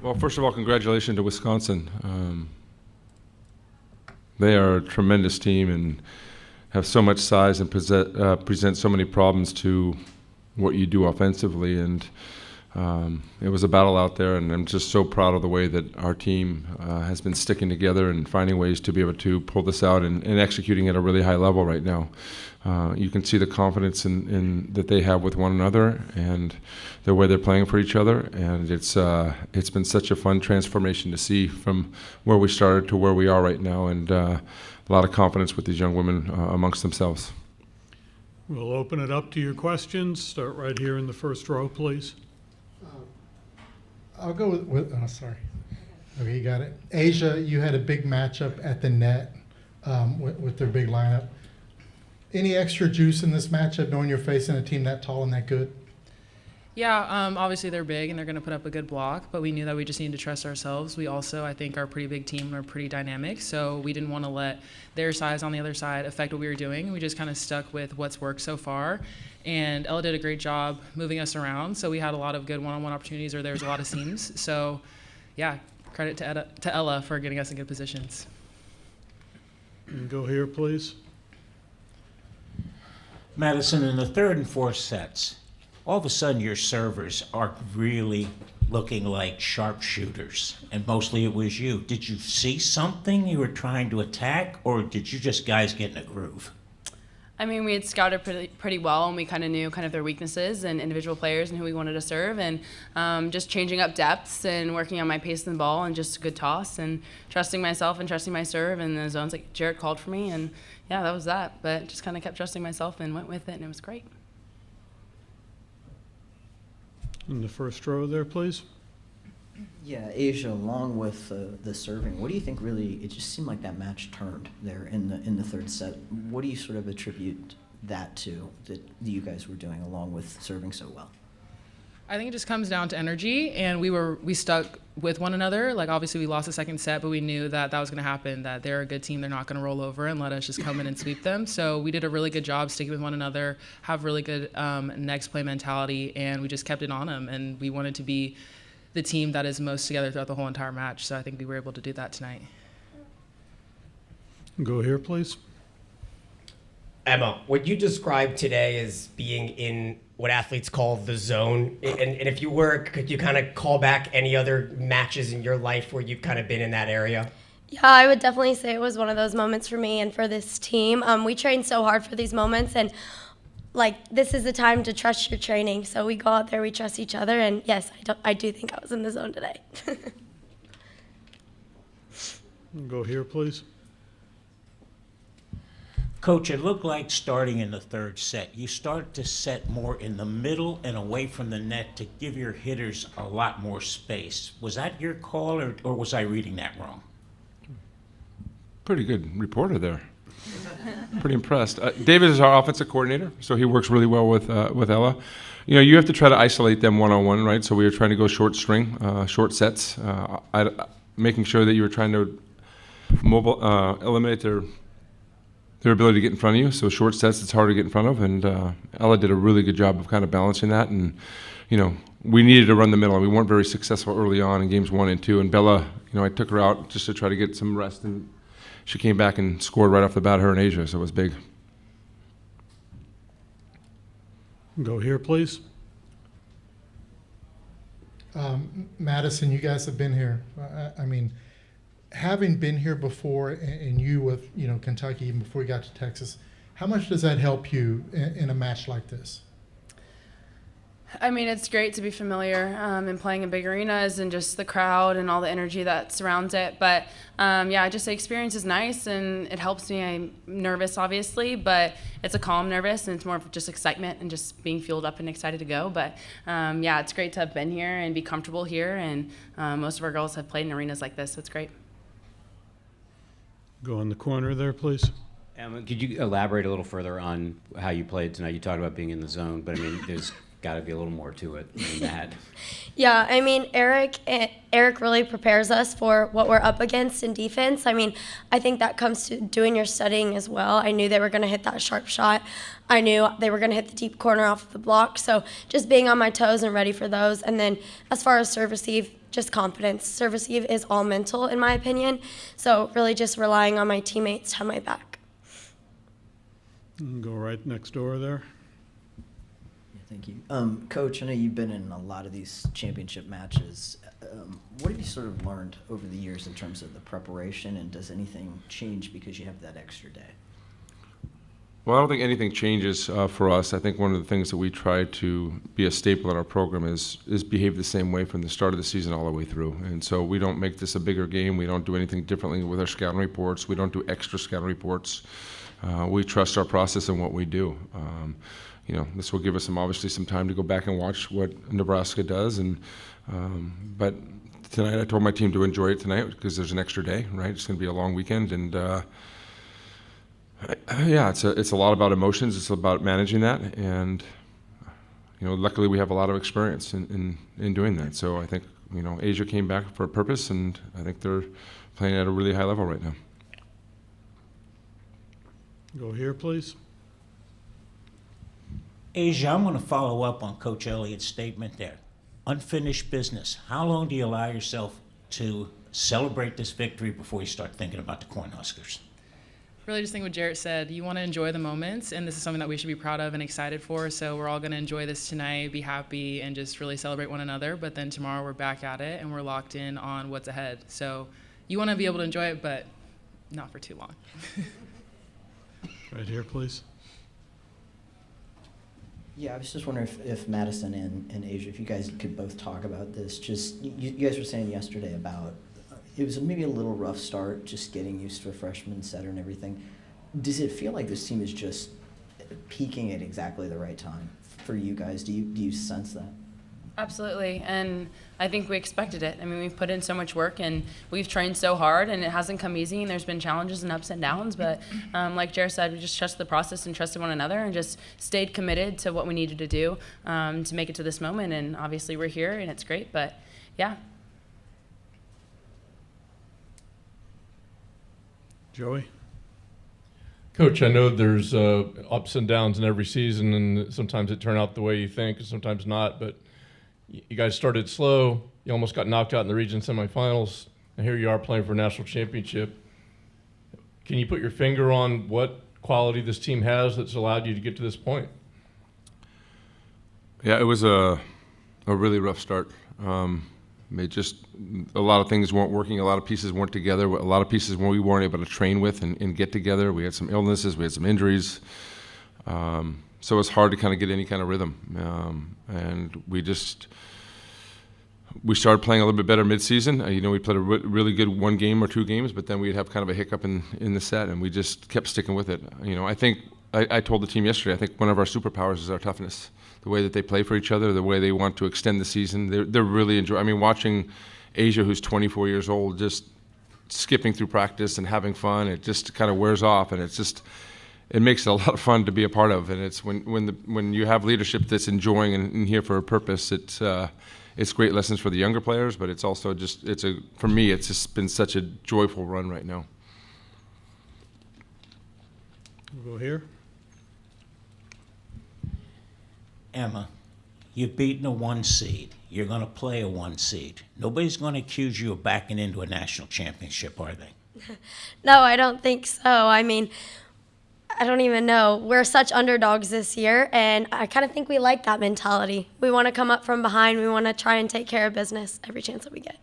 Well, first of all, congratulations to Wisconsin. They are a tremendous team and have so much size and present so many problems to what you do offensively. And it was a battle out there, and I'm just so proud of the way that our team has been sticking together and finding ways to be able to pull this out and executing at a really high level right now. You can see the confidence that they have with one another and the way they're playing for each other, and it's been such a fun transformation to see from where we started to where we are right now, and a lot of confidence with these young women amongst themselves. We'll open it up to your questions. Start right here in the first row, please. I'll go with oh, sorry. Okay, you got it. Asia, you had a big matchup at the net with their big lineup. Any extra juice in this matchup knowing you're facing a team that tall and that good? Yeah, obviously they're big and they're going to put up a good block, but we knew that we just needed to trust ourselves. We also, I think, are a pretty big team and are pretty dynamic, so we didn't want to let their size on the other side affect what we were doing. We just kind of stuck with what's worked so far, and Ella did a great job moving us around, so we had a lot of good one-on-one opportunities where there was a lot of seams. So, yeah, credit to Ella for getting us in good positions. And go here, please. Madison, in the third and fourth sets, all of a sudden your servers are really looking like sharpshooters, and mostly it was you. Did you see something you were trying to attack, or did you just guys get in a groove? I mean, we had scouted pretty well, and we kind of knew kind of their weaknesses and individual players and who we wanted to serve, and just changing up depths and working on my pace of the ball and just a good toss and trusting myself and trusting my serve and the zones like Jarrett called for me, and yeah, that was that. But just kind of kept trusting myself and went with it, and it was great. In the first row there, please. Yeah, Asia, along with the serving, what do you think really, it just seemed like that match turned there in the third set. What do you sort of attribute that to, that you guys were doing along with serving so well? I think it just comes down to energy, and we stuck with one another. Like, obviously we lost the second set, but we knew that was going to happen, that they're a good team. They're not going to roll over and let us just come in and sweep them. So we did a really good job sticking with one another, have really good next play mentality, and we just kept it on them. And we wanted to be the team that is most together throughout the whole entire match. So I think we were able to do that tonight. Go here, please. Emma, what you described today as being in what athletes call the zone, and if you were, could you kind of call back any other matches in your life where you've kind of been in that area? Yeah, I would definitely say it was one of those moments for me and for this team. We train so hard for these moments, and like, this is the time to trust your training. So we go out there, we trust each other, and yes, I do think I was in the zone today. Go here, please. Coach, it looked like starting in the third set, you started to set more in the middle and away from the net to give your hitters a lot more space. Was that your call, or was I reading that wrong? Pretty good reporter there. Pretty impressed. David is our offensive coordinator, so he works really well with Ella. You know, you have to try to isolate them one-on-one, right? So we were trying to go short string, short sets, making sure that you were trying to eliminate their ability to get in front of you. So short sets, it's hard to get in front of, and Ella did a really good job of kind of balancing that. And you know, we needed to run the middle, and we weren't very successful early on in games 1 and 2. And Bella, you know, I took her out just to try to get some rest, and she came back and scored right off the bat, her and Asia, so it was big. Go here, please. Madison, you guys have been here. I mean, having been here before, and you with, you know, Kentucky, even before you got to Texas, how much does that help you in a match like this? I mean, it's great to be familiar and playing in big arenas and just the crowd and all the energy that surrounds it. But yeah, just the experience is nice and it helps me. I'm nervous, obviously, but it's a calm nervous, and it's more of just excitement and just being fueled up and excited to go. But yeah, it's great to have been here and be comfortable here. And most of our girls have played in arenas like this, so it's great. Go in the corner there, please. Emma, could you elaborate a little further on how you played tonight? You talked about being in the zone, but I mean, there's got to be a little more to it than that. Yeah, I mean, Eric really prepares us for what we're up against in defense. I mean, I think that comes to doing your studying as well. I knew they were going to hit that sharp shot. I knew they were going to hit the deep corner off of the block. So just being on my toes and ready for those. And then as far as serve receive, just confidence. Serve receive is all mental, in my opinion. So really just relying on my teammates to have my back. Go right next door there. Thank you. Coach, I know you've been in a lot of these championship matches. What have you sort of learned over the years in terms of the preparation, and does anything change because you have that extra day? Well, I don't think anything changes for us. I think one of the things that we try to be a staple in our program is behave the same way from the start of the season all the way through. And so we don't make this a bigger game. We don't do anything differently with our scouting reports. We don't do extra scouting reports. We trust our process and what we do. This will give us obviously some time to go back and watch what Nebraska does. But tonight I told my team to enjoy it tonight because there's an extra day, right? It's going to be a long weekend, and it's a lot about emotions. It's about managing that, and luckily we have a lot of experience in doing that. So I think Asia came back for a purpose, and I think they're playing at a really high level right now. Go here, please. Asia, I'm going to follow up on Coach Elliott's statement there. Unfinished business. How long do you allow yourself to celebrate this victory before you start thinking about the Cornhuskers? Really just think what Jarrett said. You want to enjoy the moments, and this is something that we should be proud of and excited for. So we're all going to enjoy this tonight, be happy, and just really celebrate one another. But then tomorrow we're back at it, and we're locked in on what's ahead. So you want to be able to enjoy it, but not for too long. Right here, please. Yeah, I was just wondering if Madison and Asia, if you guys could both talk about this. Just you guys were saying yesterday about it was maybe a little rough start, just getting used to a freshman setter and everything. Does it feel like this team is just peaking at exactly the right time for you guys? Do you sense that? Absolutely, and I think we expected it. I mean, we've put in so much work, and we've trained so hard, and it hasn't come easy, and there's been challenges and ups and downs, but like Jared said, we just trusted the process and trusted one another and just stayed committed to what we needed to do to make it to this moment, and obviously we're here, and it's great, but yeah. Joey? Coach, I know there's ups and downs in every season, and sometimes it turns out the way you think, and sometimes not, but you guys started slow. You almost got knocked out in the region semifinals, and here you are playing for a national championship. Can you put your finger on what quality this team has that's allowed you to get to this point? Yeah, it was a really rough start. It just a lot of things weren't working. A lot of pieces weren't together. A lot of pieces we weren't able to train with and get together. We had some illnesses. We had some injuries. So it's hard to kind of get any kind of rhythm. And we started playing a little bit better midseason. We played a really good one game or two games, but then we'd have kind of a hiccup in the set, and we just kept sticking with it. I think I told the team yesterday, I think one of our superpowers is our toughness. The way that they play for each other, the way they want to extend the season. They're really enjoying. I mean, watching Asia, who's 24 years old, just skipping through practice and having fun, it just kind of wears off, and it makes it a lot of fun to be a part of. And it's when you have leadership that's enjoying and here for a purpose, it's great lessons for the younger players, but it's also for me, it's just been such a joyful run right now. We'll go here. Emma, you've beaten a 1 seed. You're going to play a 1 seed. Nobody's going to accuse you of backing into a national championship, are they? No, I don't think so. I mean, I don't even know. We're such underdogs this year, and I kind of think we like that mentality. We want to come up from behind. We want to try and take care of business every chance that we get.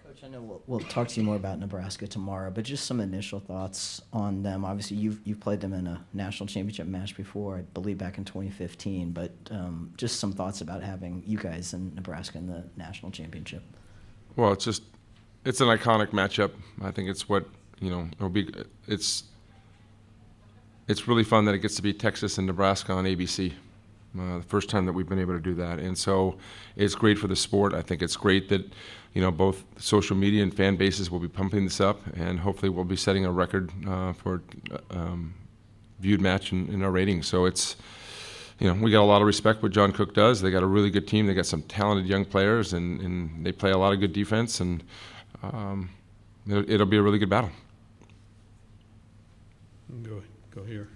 Coach, I know we'll talk to you more about Nebraska tomorrow, but just some initial thoughts on them. Obviously, you've played them in a national championship match before, I believe back in 2015, but just some thoughts about having you guys in Nebraska in the national championship. Well, it's an iconic matchup. I think it's what it'll be. It's really fun that it gets to be Texas and Nebraska on ABC. The first time that we've been able to do that, and so it's great for the sport. I think it's great that both social media and fan bases will be pumping this up, and hopefully we'll be setting a record for viewed match in our ratings. So it's, we got a lot of respect what John Cook does. They got a really good team. They got some talented young players, and they play a lot of good defense, and it'll be a really good battle. Go here.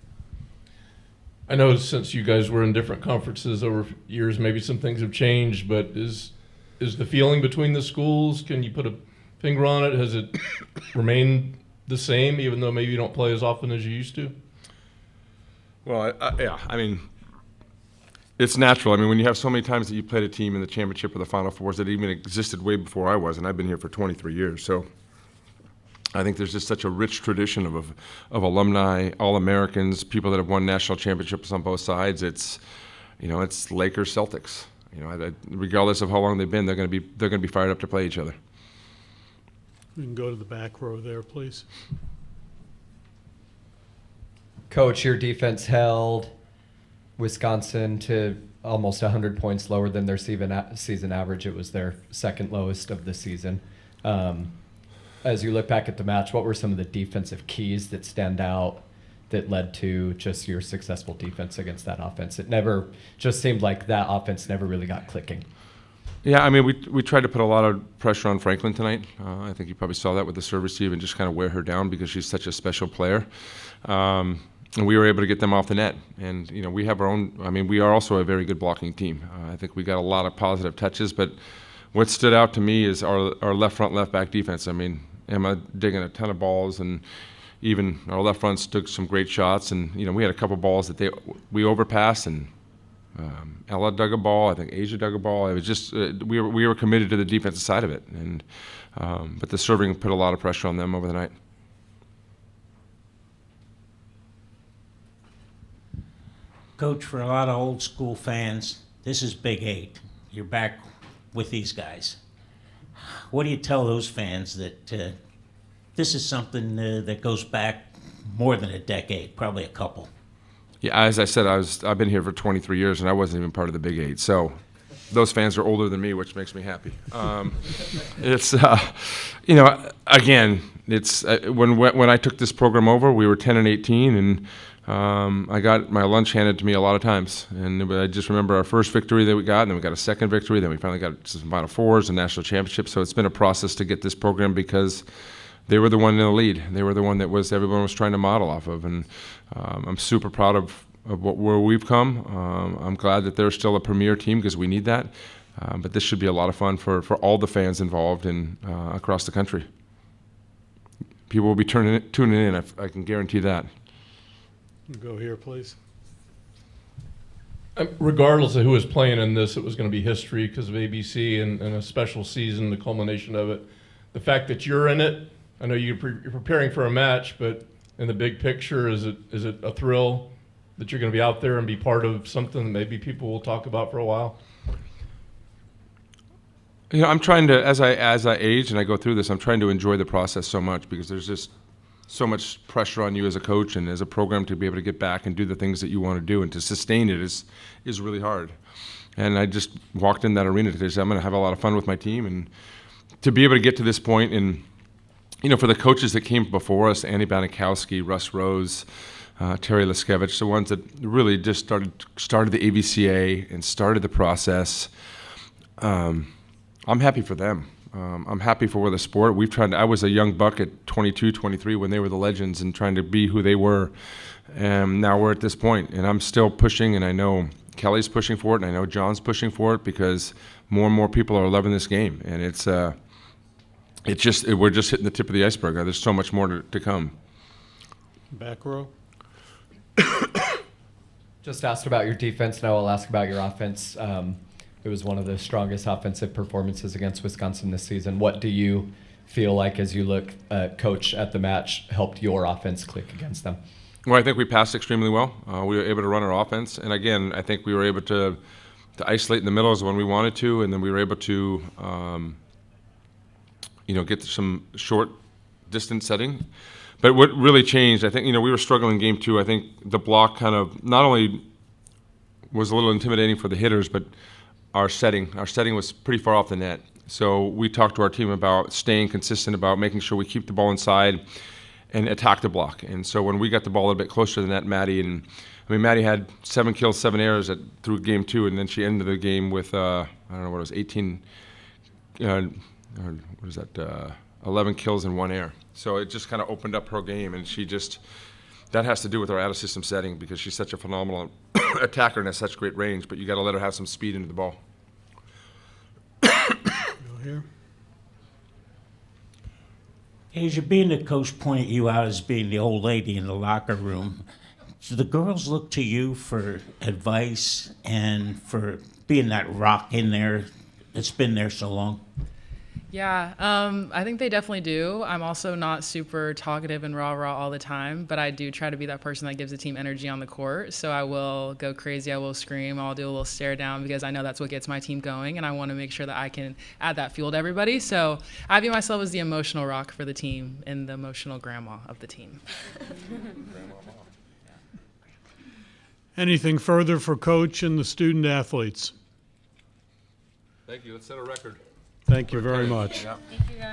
I know since you guys were in different conferences over years, maybe some things have changed, but is the feeling between the schools, can you put a finger on it? Has it remained the same, even though maybe you don't play as often as you used to? Well, I mean, it's natural. I mean, when you have so many times that you played a team in the championship or the Final Fours that even existed way before I was, and I've been here for 23 years, so I think there's just such a rich tradition of alumni, All-Americans, people that have won national championships on both sides. It's, it's Lakers, Celtics. Regardless of how long they've been, they're going to be fired up to play each other. We can go to the back row there, please. Coach, your defense held Wisconsin to almost 100 points lower than their season average. It was their second lowest of the season. As you look back at the match, what were some of the defensive keys that stand out that led to just your successful defense against that offense? It never just seemed like that offense never really got clicking. Yeah, I mean, we tried to put a lot of pressure on Franklin tonight. I think you probably saw that with the serve receive and just kind of wear her down because she's such a special player. And we were able to get them off the net. And, we have our own, we are also a very good blocking team. I think we got a lot of positive touches, but what stood out to me is our left front, left back defense. I mean, Emma digging a ton of balls, and even our left fronts took some great shots. And, we had a couple balls that we overpassed, and Ella dug a ball. I think Asia dug a ball. It was just we were committed to the defensive side of it, and but the serving put a lot of pressure on them over the night. Coach, for a lot of old school fans, this is Big 8. You're back with these guys. What do you tell those fans that this is something that goes back more than a decade, probably a couple? Yeah, as I said, I've been here for 23 years, and I wasn't even part of the Big 8. So those fans are older than me, which makes me happy. It's, again, it's when I took this program over, we were 10-18, and I got my lunch handed to me a lot of times. And I just remember our first victory that we got, and then we got a second victory, then we finally got some Final Fours and national championships. So it's been a process to get this program because they were the one in the lead. They were the one that everyone was trying to model off of, and I'm super proud of where we've come. I'm glad that they're still a premier team because we need that. But this should be a lot of fun for all the fans involved in across the country. People will be tuning in. I can guarantee that. Go here, please. Regardless of who was playing in this, it was going to be history because of ABC and a special season, the culmination of it. The fact that you're in it, I know you're preparing for a match, but in the big picture, is it a thrill that you're going to be out there and be part of something that maybe people will talk about for a while? I'm trying to, as I age and I go through this, I'm trying to enjoy the process so much because there's just so much pressure on you as a coach and as a program to be able to get back and do the things that you want to do, and to sustain it is really hard. And I just walked in that arena today, so I'm going to have a lot of fun with my team, and to be able to get to this point, and for the coaches that came before us, Annie Banikowski, Russ Rose, Terry Liskevich, the ones that really just started the AVCA and started the process. I'm happy for them. I'm happy for the sport. I was a young buck at 22, 23 when they were the legends and trying to be who they were. And now we're at this point, and I'm still pushing, and I know Kelly's pushing for it, and I know John's pushing for it because more and more people are loving this game. And we're just hitting the tip of the iceberg. There's so much more to come. Back row. Just asked about your defense. Now I'll ask about your offense. It was one of the strongest offensive performances against Wisconsin this season. What do you feel like, as you look, coach, at the match, helped your offense click against them? Well, I think we passed extremely well. We were able to run our offense. And again, I think we were able to isolate in the middle when we wanted to, and then we were able to get some short distance setting. But what really changed, I think, we were struggling in game 2. I think the block kind of not only was a little intimidating for the hitters, but our setting was pretty far off the net. So we talked to our team about staying consistent, about making sure we keep the ball inside. and attack the block. And so when we got the ball a little bit closer than that, Maddie had 7 kills, 7 errors through game 2, and then she ended the game with, I don't know what it was, 18, what is that, 11 kills and 1 error. So it just kind of opened up her game, and that has to do with her out-of-system setting because she's such a phenomenal attacker and has such great range, but you got to let her have some speed into the ball. Go here. Asia, being the coach pointed you out as being the old lady in the locker room, do the girls look to you for advice and for being that rock in there that's been there so long? Yeah, I think they definitely do. I'm also not super talkative and rah-rah all the time, but I do try to be that person that gives the team energy on the court. So I will go crazy, I will scream, I'll do a little stare down because I know that's what gets my team going, and I want to make sure that I can add that fuel to everybody. So I view myself as the emotional rock for the team and the emotional grandma of the team. Anything further for Coach and the student athletes? Thank you. Let's set a record. Thank you very much. Yeah. Thank you, guys.